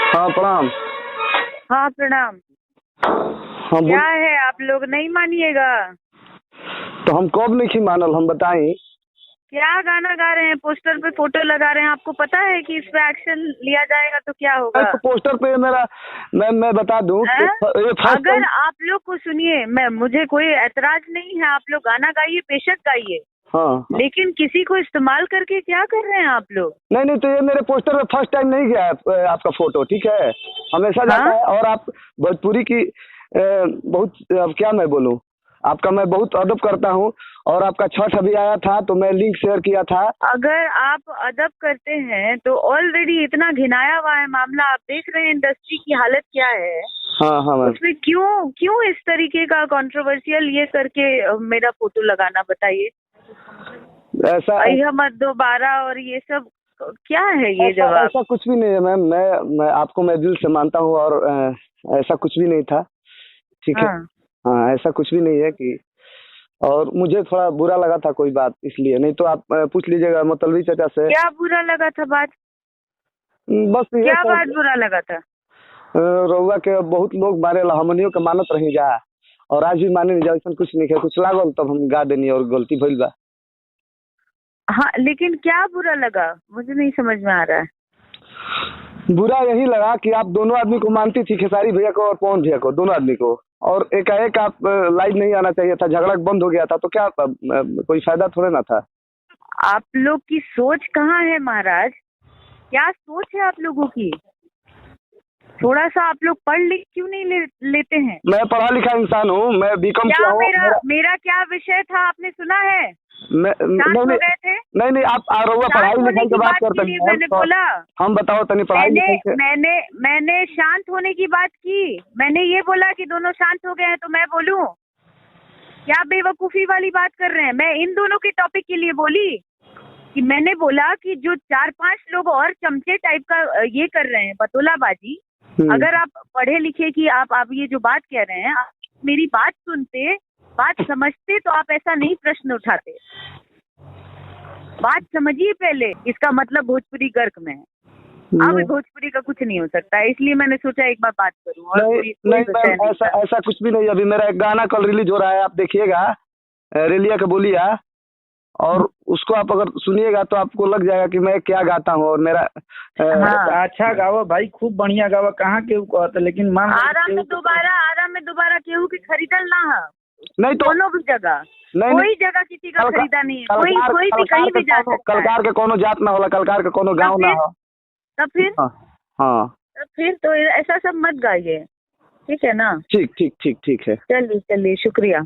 हाँ प्रणाम। हाँ प्रणाम। हाँ क्या है, आप लोग नहीं मानिएगा? तो हम कब नहीं मानल, हम बताई। क्या गाना गा रहे हैं, पोस्टर पे फोटो लगा रहे हैं? आपको पता है कि इस पे एक्शन लिया जाएगा तो क्या होगा? तो पोस्टर पे मेरा मैं बता दूं कि ये फर्स्ट अगर आप लोग को सुनिए, मुझे कोई ऐतराज नहीं है, आप लोग गाना गाइए, बेशक गाइए। हाँ, लेकिन किसी को इस्तेमाल करके क्या कर रहे हैं आप लोग? नहीं तो ये मेरे पोस्टर पे फर्स्ट टाइम नहीं गया है आपका फोटो, ठीक है। हमेशा जाता है। और आप भोजपुरी की बहुत, अब क्या मैं बोलूं, आपका मैं बहुत अदब करता हूं। और आपका छठ अभी आया था तो मैं लिंक शेयर किया था। अगर आप अदब करते हैं तो ऑलरेडी इतना घिनाया हुआ है मामला, आप देख रहे हैं इंडस्ट्री की हालत क्या है। हाँ हाँ मैम। उसमें क्यों इस तरीके का कंट्रोवर्शियल ये करके मेरा फोटो लगाना, बताइए। ऐसा अहमद दोबारा और ये सब क्या है ये जवाब? ऐसा कुछ भी नहीं है मैम। मैं आपको मैं दिल से मानता हूँ और ऐसा कुछ भी नहीं था, ठीक है। हाँ, ऐसा कुछ भी नहीं है कि, और मुझे थोड़ा बुरा लगा था कोई बात, इसलिए। नहीं तो आप पूछ लीजिएगा मतलबी चाचा से। क्या बुरा लगा था बात? बस ये क्या बात बुरा लगा था? रउआ के बहुत लोग मारे ला, हमनियों के मानत रही जा, और आज भी माने नहीं जा। ऐसा कुछ नहीं है, कुछ लागल तब हम गा देनी और गलती भइल बा। हाँ, लेकिन क्या बुरा लगा, मुझे नहीं समझ में आ रहा है। बुरा यही लगा कि आप दोनों आदमी को मानती थी, खेसारी भैया को और पवन भैया को, दोनों आदमी को। और एकाएक आप लाइव नहीं आना चाहिए था, झगड़ा बंद हो गया था, तो क्या कोई फायदा थोड़े ना था। आप लोग की सोच कहाँ है महाराज? क्या सोच है आप लोगों की? थोड़ा सा आप लोग पढ़ लिख क्यों नहीं लेते हैं? मैं पढ़ा लिखा इंसान हूँ, मैं बीकॉम किया हूँ। मेरा क्या विषय था, आपने सुना है? नहीं आप रउआ पढ़ाई लिखाई की बात करते हैं। मैंने बोला, हम बताओ तनी पढ़ाई लिखाई। मैंने शांत होने की बात की। मैंने ये बोला कि दोनों शांत हो गए हैं तो मैं बोलूं? क्या बेवकूफी वाली बात कर रहे हैं? मैं इन दोनों के टॉपिक के लिए बोली कि मैंने बोला कि जो 4-5 लोग और चमचे टाइप का ये कर रहे हैं बतौलाबाजी। अगर आप पढ़े लिखे की आप ये जो बात कह रहे हैं, आप मेरी बात सुनते, बात समझते तो आप ऐसा नहीं प्रश्न उठाते। बात समझिए पहले, इसका मतलब भोजपुरी गर्क में है। अब भोजपुरी का कुछ नहीं हो सकता है, इसलिए मैंने सोचा एक बार बात करूं। और नहीं ऐसा कुछ भी नहीं। अभी मेरा एक गाना कल रिलीज हो रहा है, आप देखिएगा, रेलिया का बोलिया। और उसको आप अगर सुनिएगा तो आपको लग जाएगा कि मैं क्या गाता हूँ। और मेरा अच्छा गावा भाई, खूब बढ़िया गावा। कहाँ केहू कहता, लेकिन मान आराम में दोबारा केहू की खरीदल ना है। नहीं तो दोनों भी जगह, कोई जगह किसी का खरीदा नहीं है। कोई भी कहीं भी जा सकता है। कलकार के कोनो जात ना होला, कलकार के कोनो गाँव ना हो। तब फिर हाँ तब फिर तो ऐसा सब मत गाइए, ठीक है ना? ठीक है। चलिए शुक्रिया।